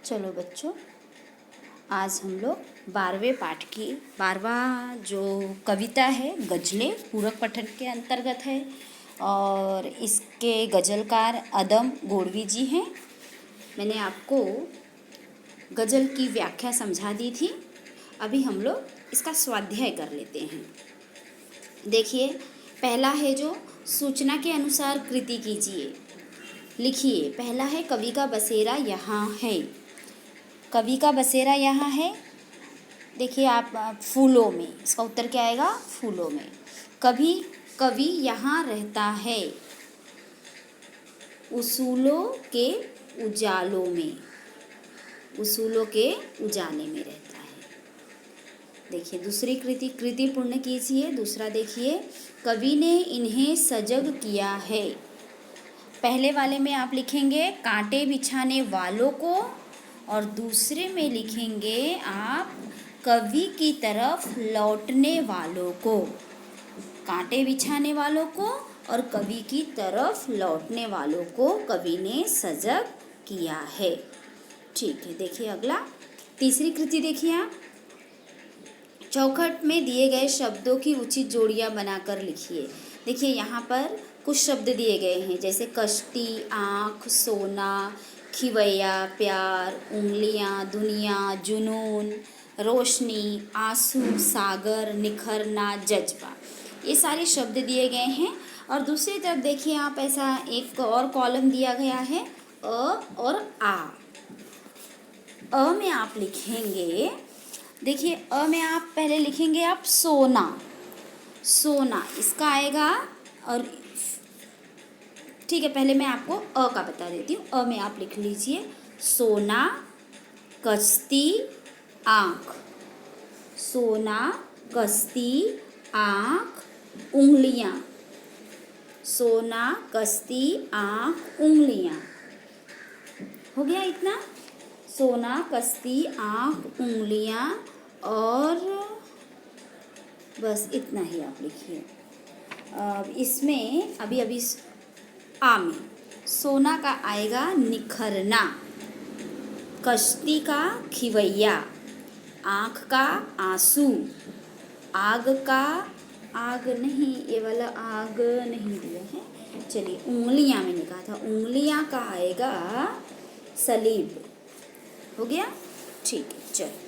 चलो बच्चों, आज हम लोग 12वें पाठ की 12वां जो कविता है गज़लें पूरक पठन के अंतर्गत है और इसके गज़लकार अदम गोड़वी जी हैं। मैंने आपको गज़ल की व्याख्या समझा दी थी। अभी हम लोग इसका स्वाध्याय कर लेते हैं। देखिए, पहला है जो सूचना के अनुसार कृति कीजिए। लिखिए, पहला है कवि का बसेरा यहाँ है। कवि का बसेरा यहाँ है। देखिए आप फूलों में, इसका उत्तर क्या आएगा? फूलों में। कवि यहाँ रहता है उसूलों के उजालों में। उसूलों के उजाले में रहता है। देखिए दूसरी कृति पूर्ण कीजिए। दूसरा देखिए, कवि ने इन्हें सजग किया है। पहले वाले में आप लिखेंगे कांटे बिछाने वालों को और दूसरे में लिखेंगे आप कवि की तरफ लौटने वालों को। कांटे बिछाने वालों को और कवि की तरफ लौटने वालों को कवि ने सजग किया है। ठीक है, देखिए अगला तीसरी कृति देखिए आप। चौखट में दिए गए शब्दों की उचित जोड़ियां बनाकर लिखिए। देखिए यहाँ पर कुछ शब्द दिए गए हैं, जैसे कश्ती, आँख, सोना, खिवैया, प्यार, उंगलियाँ, दुनिया, जुनून, रोशनी, आंसू, सागर, निखरना, जज्बा। ये सारे शब्द दिए गए हैं। और दूसरी तरफ देखिए आप, ऐसा एक और कॉलम दिया गया है अ और आ। अ में आप लिखेंगे, देखिए अ में आप पहले लिखेंगे आप सोना। सोना इसका आएगा। और ठीक है, पहले मैं आपको अ का बता देती हूँ। अ में आप लिख लीजिए सोना, कश्ती, आँख। सोना, कश्ती, आँख, उंगलियाँ। सोना, कश्ती, आँख, उंगलियाँ। हो गया इतना? सोना, कश्ती, आँख, उंगलियाँ और बस इतना ही आप लिखिए। इसमें अभी आ में सोना का आएगा निखरना, कश्ती का खिवैया, आँख का आंसू, आग का आग नहीं, ये वाला आग नहीं दिया है। चलिए उंगलियाँ मैंने कहा था, उंगलियाँ का आएगा सलीब। हो गया? ठीक है, चलो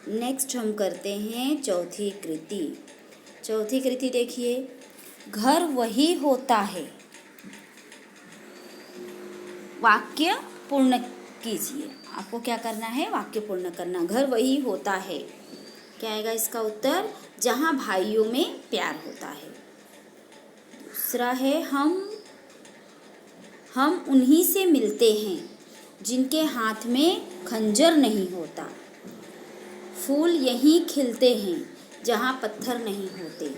नेक्स्ट हम करते हैं चौथी कृति। चौथी कृति देखिए, घर वही होता है। वाक्य पूर्ण कीजिए। आपको क्या करना है? वाक्य पूर्ण करना। घर वही होता है, क्या आएगा इसका उत्तर? जहाँ भाइयों में प्यार होता है। दूसरा है हम उन्हीं से मिलते हैं जिनके हाथ में खंजर नहीं होता। फूल यहीं खिलते हैं जहाँ पत्थर नहीं होते।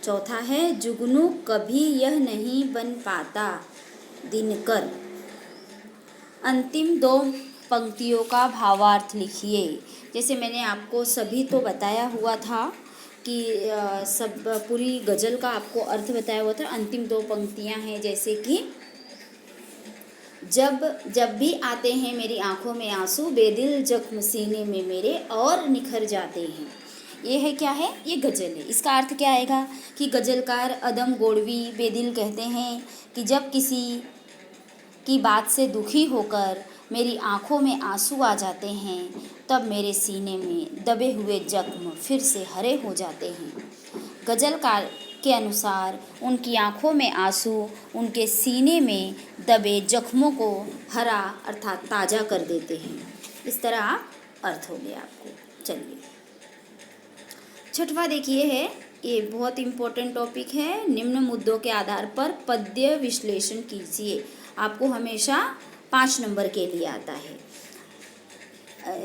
चौथा है जुगनू कभी यह नहीं बन पाता दिनकर। अंतिम दो पंक्तियों का भावार्थ लिखिए। जैसे मैंने आपको सभी तो बताया हुआ था कि सब पूरी गज़ल का आपको अर्थ बताया हुआ था। अंतिम दो पंक्तियां हैं, जैसे कि जब भी आते हैं मेरी आंखों में आंसू, बेदिल जख्म सीने में मेरे और निखर जाते हैं। ये है क्या है? ये गज़ल है। इसका अर्थ क्या आएगा कि गज़लकार अदम गोड़वी बेदिल कहते हैं कि जब किसी की बात से दुखी होकर मेरी आंखों में आंसू आ जाते हैं, तब मेरे सीने में दबे हुए जख्म फिर से हरे हो जाते हैं। गज़लकार के अनुसार उनकी आंखों में आंसू उनके सीने में दबे जख्मों को हरा अर्थात ताज़ा कर देते हैं। इस तरह आप अर्थ हो गया आपको। चलिए छठवां देखिए है, ये बहुत इम्पोर्टेंट टॉपिक है। निम्न मुद्दों के आधार पर पद्य विश्लेषण कीजिए। आपको हमेशा 5 नंबर के लिए आता है।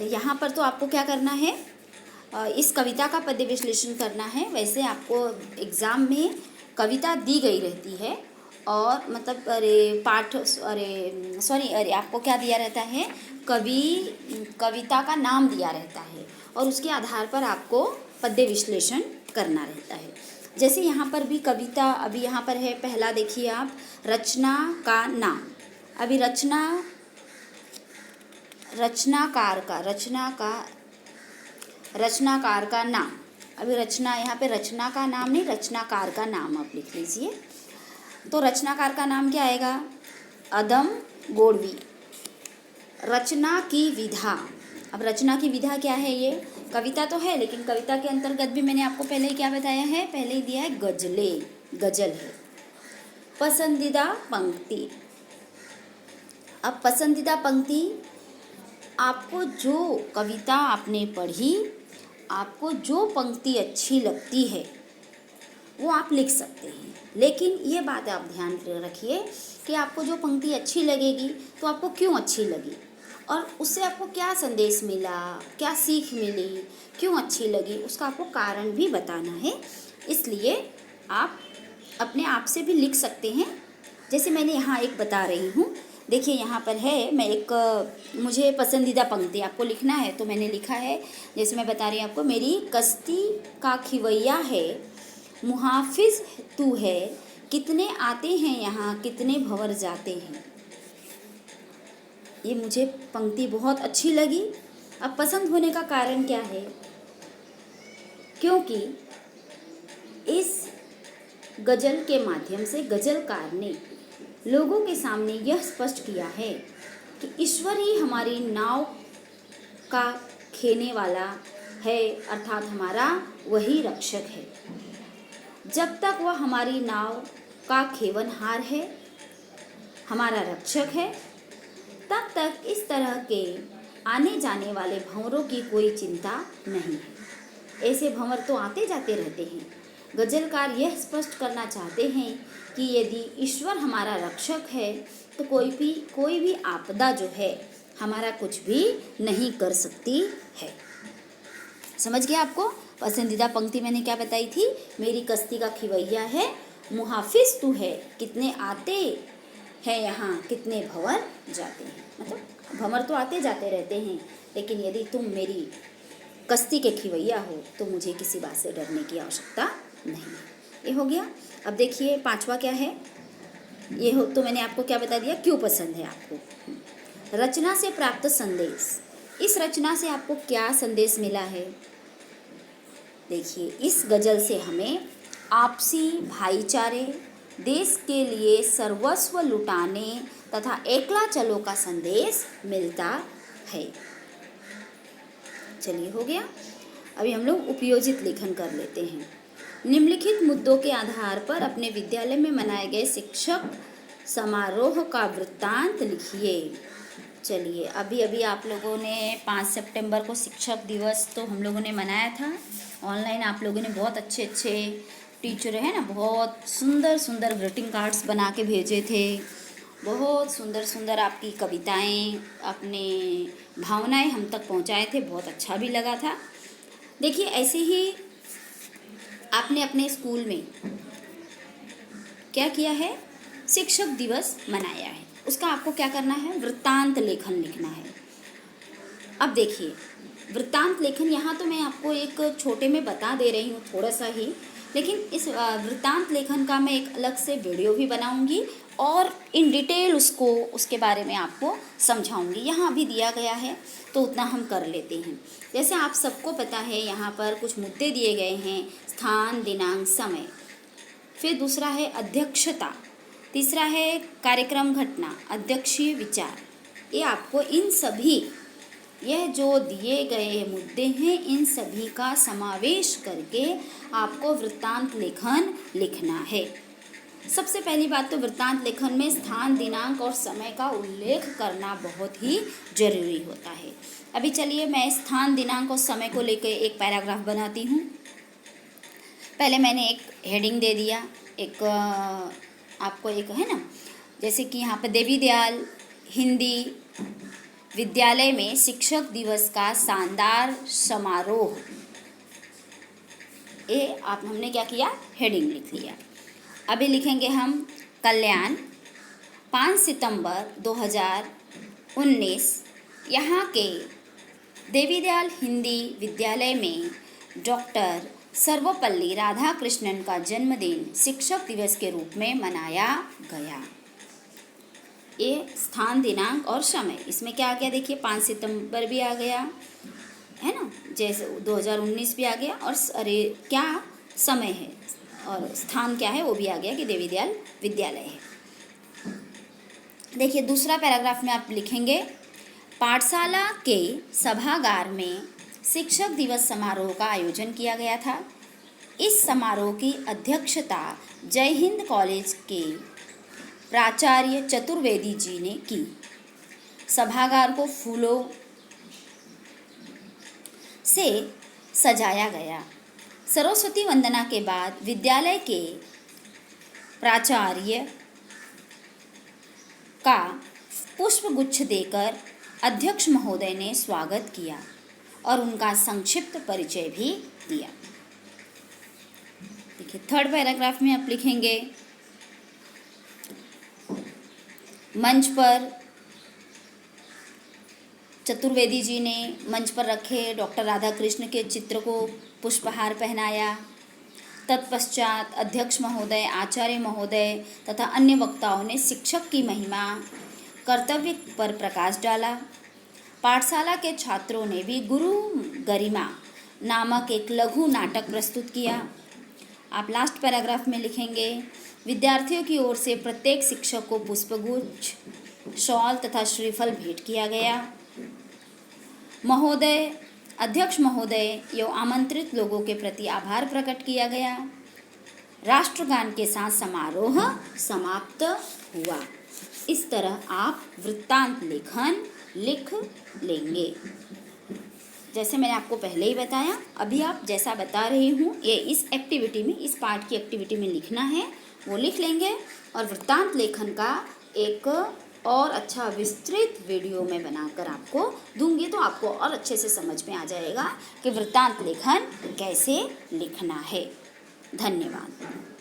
यहाँ पर तो आपको क्या करना है? इस कविता का पद्य विश्लेषण करना है। वैसे आपको एग्ज़ाम में कविता दी गई रहती है और मतलब आपको क्या दिया रहता है? कविता का नाम दिया रहता है और उसके आधार पर आपको पद्य विश्लेषण करना रहता है। जैसे यहाँ पर भी कविता, अभी यहाँ पर है पहला देखिए आप, रचना का नाम। अभी रचना रचनाकार का नाम। अभी रचना, यहाँ पे रचना का नाम नहीं, रचनाकार का नाम आप लिख लीजिए। तो रचनाकार का नाम क्या आएगा? अदम गोडवी। रचना की विधा। अब रचना की विधा क्या है? ये कविता तो है, लेकिन कविता के अंतर्गत भी मैंने आपको पहले ही क्या बताया है? पहले ही दिया है गजलें, गजल है। पसंदीदा पंक्ति। अब पसंदीदा पंक्ति, आपको जो कविता आपने पढ़ी, आपको जो पंक्ति अच्छी लगती है वो आप लिख सकते हैं। लेकिन ये बात आप ध्यान रखिए कि आपको जो पंक्ति अच्छी लगेगी तो आपको क्यों अच्छी लगी, और उससे आपको क्या संदेश मिला, क्या सीख मिली, क्यों अच्छी लगी, उसका आपको कारण भी बताना है। इसलिए आप अपने आप से भी लिख सकते हैं। जैसे मैंने यहाँ एक बता रही हूँ, देखिए यहाँ पर है, मैं एक मुझे पसंदीदा पंक्ति आपको लिखना है तो मैंने लिखा है। जैसे मैं बता रही हूँ आपको, मेरी कश्ती का खिवैया है, मुहाफिज तू है, कितने आते हैं यहाँ, कितने भंवर जाते हैं। ये मुझे पंक्ति बहुत अच्छी लगी। अब पसंद होने का कारण क्या है? क्योंकि इस गज़ल के माध्यम से गज़लकार ने लोगों के सामने यह स्पष्ट किया है कि ईश्वर ही हमारी नाव का खेने वाला है, अर्थात हमारा वही रक्षक है। जब तक वह हमारी नाव का खेवनहार है, हमारा रक्षक है, तब तक इस तरह के आने जाने वाले भंवरों की कोई चिंता नहीं है। ऐसे भंवर तो आते जाते रहते हैं। गज़लकार यह स्पष्ट करना चाहते हैं कि यदि ईश्वर हमारा रक्षक है तो कोई भी आपदा जो है हमारा कुछ भी नहीं कर सकती है। समझ गया आपको? पसंदीदा पंक्ति मैंने क्या बताई थी? मेरी कश्ती का खिवैया है, मुहाफिज तू है, कितने आते हैं यहाँ, कितने भंवर जाते हैं। मतलब भंवर तो आते जाते रहते हैं, लेकिन यदि तुम मेरी कश्ती के खिवैया हो तो मुझे किसी बात से डरने की आवश्यकता नहीं। ये हो गया। अब देखिए पांचवा क्या है? ये हो तो मैंने आपको क्या बता दिया, क्यों पसंद है आपको। रचना से प्राप्त संदेश। इस रचना से आपको क्या संदेश मिला है? देखिए, इस गज़ल से हमें आपसी भाईचारे, देश के लिए सर्वस्व लुटाने तथा एकला चलो का संदेश मिलता है। चलिए, हो गया। अभी हम लोग उपयोजित लेखन कर लेते हैं। निम्नलिखित मुद्दों के आधार पर अपने विद्यालय में मनाए गए शिक्षक समारोह का वृत्तांत लिखिए। चलिए, अभी आप लोगों ने 5 सितंबर को शिक्षक दिवस तो हम लोगों ने मनाया था ऑनलाइन। आप लोगों ने बहुत अच्छे टीचर है ना, बहुत सुंदर सुंदर ग्रीटिंग कार्ड्स बना के भेजे थे। बहुत सुंदर आपकी कविताएं, अपने भावनाएं हम तक पहुंचाए थे। बहुत अच्छा भी लगा था। देखिए, ऐसे ही आपने अपने स्कूल में क्या किया है? शिक्षक दिवस मनाया है। उसका आपको क्या करना है? वृत्तांत लेखन लिखना है। अब देखिए, वृत्तांत लेखन यहाँ तो मैं आपको एक छोटे में बता दे रही हूँ थोड़ा सा ही, लेकिन इस वृत्तांत लेखन का मैं एक अलग से वीडियो भी बनाऊंगी और इन डिटेल उसके बारे में आपको समझाऊंगी। यहाँ अभी दिया गया है तो उतना हम कर लेते हैं। जैसे आप सबको पता है, यहाँ पर कुछ मुद्दे दिए गए हैं: स्थान, दिनांक, समय। फिर दूसरा है अध्यक्षता, तीसरा है कार्यक्रम घटना, अध्यक्षीय विचार। ये आपको इन सभी, यह जो दिए गए मुद्दे हैं, इन सभी का समावेश करके आपको वृत्तांत लेखन लिखना है। सबसे पहली बात तो वृत्तांत लेखन में स्थान, दिनांक और समय का उल्लेख करना बहुत ही जरूरी होता है। अभी चलिए मैं स्थान, दिनांक और समय को लेकर एक पैराग्राफ बनाती हूँ। पहले मैंने एक हेडिंग दे दिया, एक आपको एक है ना, जैसे कि यहाँ पर देवी दयाल हिंदी विद्यालय में शिक्षक दिवस का शानदार समारोह। ये हमने क्या किया? हेडिंग लिख लिया। अभी लिखेंगे हम कल्याण, 5 सितंबर 2019 यहाँ के देवी दयाल हिंदी विद्यालय में डॉक्टर सर्वपल्ली राधाकृष्णन का जन्मदिन शिक्षक दिवस के रूप में मनाया गया। ये स्थान, दिनांक और समय, इसमें क्या आ गया देखिए 5 सितंबर भी आ गया है ना, जैसे 2019 भी आ गया, और अरे क्या समय है और स्थान क्या है वो भी आ गया कि देवी दयाल विद्यालय है। देखिए दूसरा पैराग्राफ में आप लिखेंगे, पाठशाला के सभागार में शिक्षक दिवस समारोह का आयोजन किया गया था। इस समारोह की अध्यक्षता जय हिंद कॉलेज के प्राचार्य चतुर्वेदी जी ने की। सभागार को फूलों से सजाया गया। सरस्वती वंदना के बाद विद्यालय के प्राचार्य का पुष्पगुच्छ देकर अध्यक्ष महोदय ने स्वागत किया और उनका संक्षिप्त परिचय भी दिया। देखिए थर्ड पैराग्राफ में आप लिखेंगे, मंच पर चतुर्वेदी जी ने मंच पर रखे डॉक्टर राधा कृष्ण के चित्र को पुष्पहार पहनाया। तत्पश्चात अध्यक्ष महोदय, आचार्य महोदय तथा अन्य वक्ताओं ने शिक्षक की महिमा, कर्तव्य पर प्रकाश डाला। पाठशाला के छात्रों ने भी गुरु गरिमा नामक एक लघु नाटक प्रस्तुत किया। आप लास्ट पैराग्राफ में लिखेंगे, विद्यार्थियों की ओर से प्रत्येक शिक्षक को पुष्पगुच्छ, शॉल तथा श्रीफल भेंट किया गया। महोदय, अध्यक्ष महोदय एवं आमंत्रित लोगों के प्रति आभार प्रकट किया गया। राष्ट्रगान के साथ समारोह समाप्त हुआ। इस तरह आप वृत्तांत लेखन लिख लेंगे। जैसे मैंने आपको पहले ही बताया, अभी आप जैसा बता रही हूँ ये इस एक्टिविटी में, इस पार्ट की एक्टिविटी में लिखना है, वो लिख लेंगे। और वृत्तांत लेखन का एक और अच्छा विस्तृत वीडियो में बनाकर आपको दूंगी, तो आपको और अच्छे से समझ में आ जाएगा कि वृत्तांत लेखन कैसे लिखना है। धन्यवाद।